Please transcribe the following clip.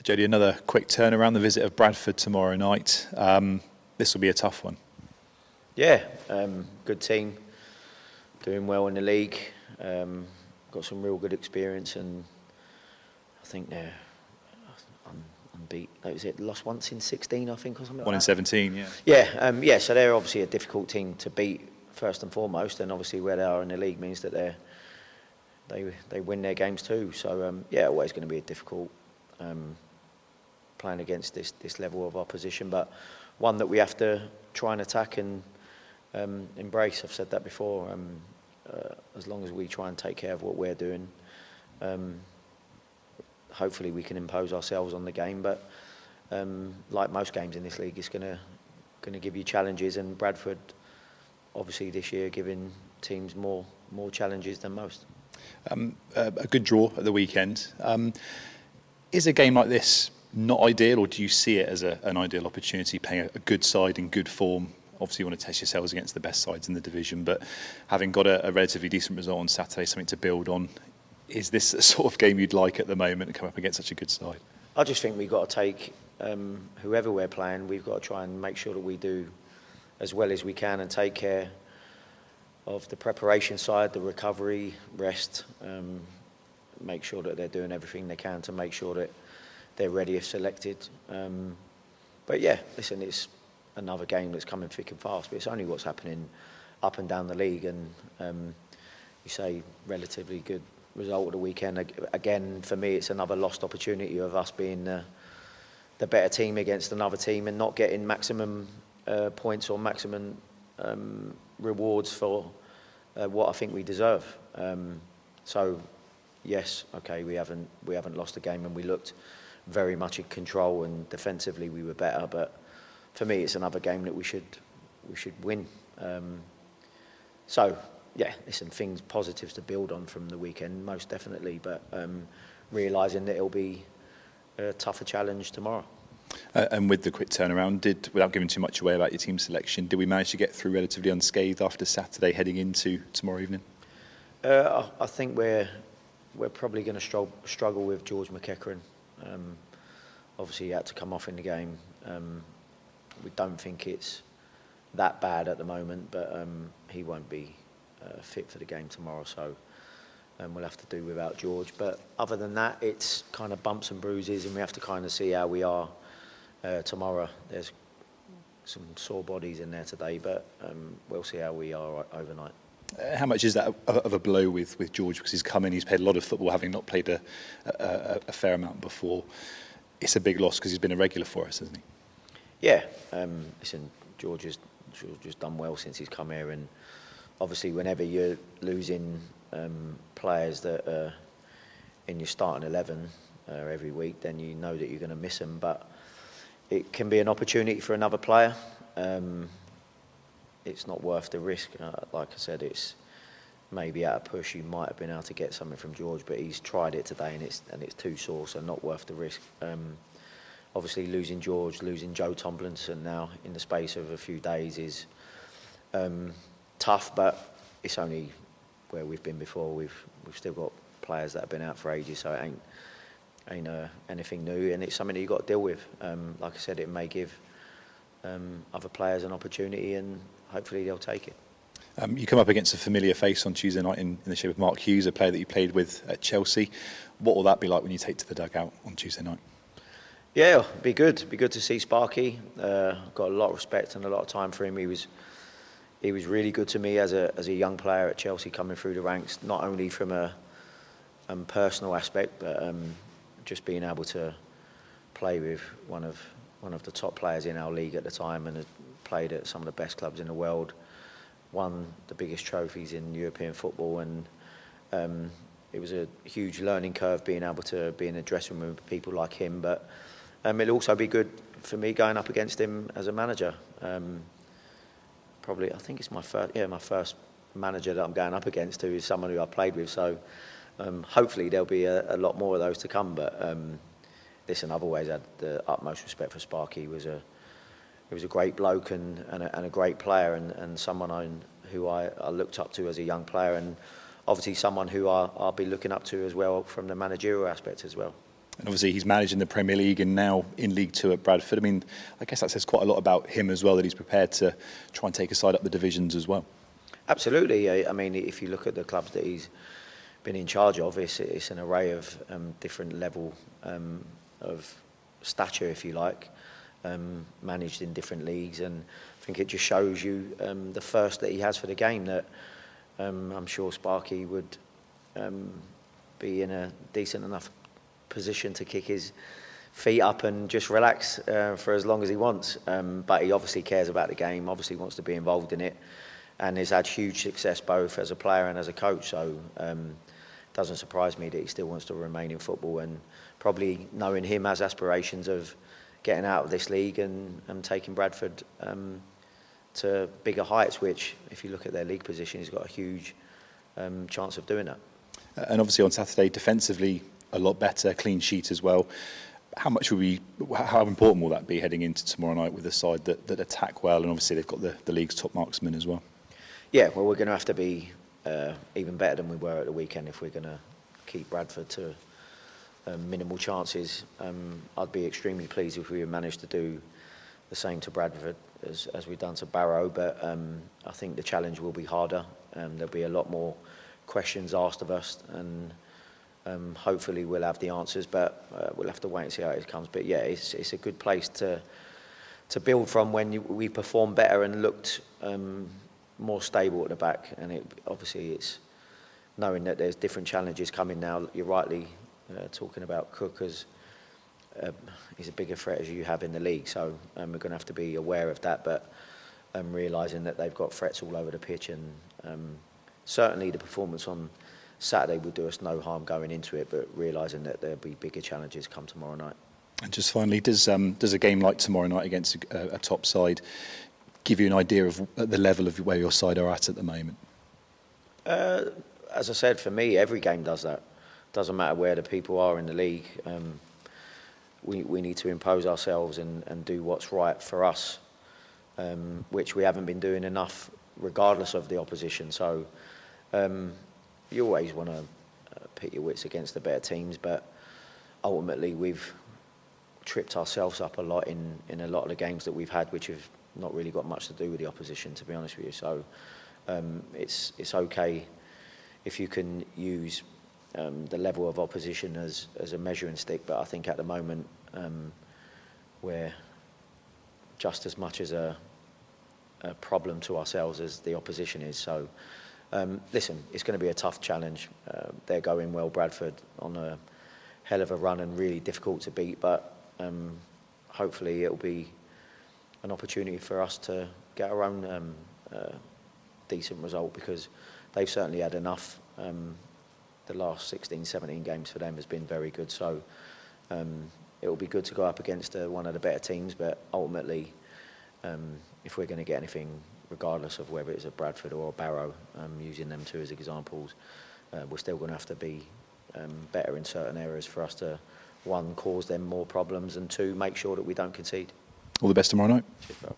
Jody, another quick turnaround, the visit of Bradford tomorrow night. This will be a tough one. Yeah, good team, doing well in the league. Got some real good experience, and I think they're unbeat. Was it lost once in 16, I think, or something? One in 17, yeah. Yeah, so they're obviously a difficult team to beat first and foremost, and obviously where they are in the league means that they win their games too. So yeah, always going to be a difficult playing against this level of opposition, but one that we have to try and attack and embrace. I've said that before. As long as we try and take care of what we're doing, hopefully we can impose ourselves on the game. But like most games in this league, it's going to give you challenges, and Bradford obviously this year giving teams more challenges than most. A good draw at the weekend. Is a game like this not ideal, or do you see it as an ideal opportunity, playing a good side in good form? Obviously you want to test yourselves against the best sides in the division, but having got a relatively decent result on Saturday, something to build on, is this the sort of game you'd like at the moment and come up against such a good side? I just think we've got to take whoever we're playing, we've got to try and make sure that we do as well as we can and take care of the preparation side, the recovery, rest, make sure that they're doing everything they can to make sure that they're ready if selected. But yeah, listen, it's another game that's coming thick and fast, but it's only what's happening up and down the league, and you say relatively good result of the weekend. Again, for me, it's another lost opportunity of us being the better team against another team and not getting maximum points or maximum rewards for what I think we deserve. So yes, okay, we haven't lost a game, and we looked very much in control, and defensively we were better, but for me it's another game that we should win. So yeah, listen, things positives to build on from the weekend, most definitely, but realising that it'll be a tougher challenge tomorrow. And with the quick turnaround, without giving too much away about your team selection, did we manage to get through relatively unscathed after Saturday heading into tomorrow evening? I think we're probably going to struggle with George McEachran. Obviously he had to come off in the game. We don't think it's that bad at the moment, but he won't be fit for the game tomorrow, so we'll have to do without George. But other than that, it's kind of bumps and bruises, and we have to kind of see how we are tomorrow. There's some sore bodies in there today, but we'll see how we are overnight. How much is that of a blow with George? Because he's come in, he's played a lot of football, having not played a fair amount before. It's a big loss because he's been a regular for us, hasn't he? Yeah, listen, George has done well since he's come here, and obviously whenever you're losing players that are in your starting 11 every week, then you know that you're going to miss them, but it can be an opportunity for another player. It's not worth the risk. Like I said, it's maybe at a push you might have been able to get something from George, but he's tried it today and it's too sore, so not worth the risk. Obviously losing George, losing Joe Tomlinson now in the space of a few days is tough, but it's only where we've been before. We've still got players that have been out for ages, so it ain't anything new, and it's something that you've got to deal with. Like I said, it may give other players an opportunity, and hopefully they'll take it. You come up against a familiar face on Tuesday night in the shape of Mark Hughes, a player that you played with at Chelsea. What will that be like when you take to the dugout on Tuesday night? Yeah, it'll be good. It'll be good to see Sparky. I've got a lot of respect and a lot of time for him. He was really good to me as a young player at Chelsea, coming through the ranks, not only from a personal aspect, but just being able to play with one of the top players in our league at the time, and had played at some of the best clubs in the world, won the biggest trophies in European football, and it was a huge learning curve being able to be in a dressing room with people like him. But it'll also be good for me going up against him as a manager. Probably, I think it's my first manager that I'm going up against, who is someone who I played with. So hopefully there'll be a lot more of those to come. But listen, I've always had the utmost respect for Sparky. He was a great bloke and a great player, and someone who I looked up to as a young player, and obviously someone who I'll be looking up to as well from the managerial aspect as well. And obviously he's managing the Premier League and now in League Two at Bradford. I mean, I guess that says quite a lot about him as well, that he's prepared to try and take a side up the divisions as well. Absolutely. I mean, if you look at the clubs that he's been in charge of, it's an array of different level of stature, if you like, managed in different leagues, and I think it just shows you the thirst that he has for the game, that I'm sure Sparky would be in a decent enough position to kick his feet up and just relax for as long as he wants. But he obviously cares about the game, obviously wants to be involved in it, and has had huge success both as a player and as a coach. So doesn't surprise me that he still wants to remain in football, and probably knowing him has aspirations of getting out of this league and taking Bradford to bigger heights, which, if you look at their league position, he's got a huge chance of doing that. And obviously on Saturday, defensively, a lot better, clean sheet as well. How important will that be heading into tomorrow night with a side that attack well, and obviously they've got the league's top marksman as well? Yeah, well, we're going to have to be even better than we were at the weekend if we're going to keep Bradford to minimal chances. I'd be extremely pleased if we managed to do the same to Bradford as we've done to Barrow, but I think the challenge will be harder. There'll be a lot more questions asked of us, and hopefully we'll have the answers, but we'll have to wait and see how it comes. But yeah, it's a good place to build from when we performed better and looked more stable at the back. And obviously it's knowing that there's different challenges coming now. You're rightly talking about Cook as he's a bigger threat as you have in the league, so we're going to have to be aware of that, but realising that they've got threats all over the pitch, and certainly the performance on Saturday will do us no harm going into it, but realising that there'll be bigger challenges come tomorrow night. And just finally, does a game like tomorrow night against a top side give you an idea of the level of where your side are at the moment? As I said, for me, every game does that. Doesn't matter where the people are in the league. We need to impose ourselves and do what's right for us, which we haven't been doing enough, regardless of the opposition. So you always want to pit your wits against the better teams, but ultimately we've tripped ourselves up a lot in a lot of the games that we've had, which have not really got much to do with the opposition, to be honest with you. So it's okay if you can use the level of opposition as a measuring stick, but I think at the moment we're just as much as a problem to ourselves as the opposition is. So listen, it's going to be a tough challenge. They're going well, Bradford, on a hell of a run and really difficult to beat, but hopefully it'll be an opportunity for us to get our own decent result, because they've certainly had enough. The last 16, 17 games for them has been very good, so it will be good to go up against one of the better teams, but ultimately if we're going to get anything, regardless of whether it's a Bradford or a Barrow, using them two as examples, we're still going to have to be better in certain areas for us to, one, cause them more problems, and two, make sure that we don't concede. All the best tomorrow night. Cheers, bro.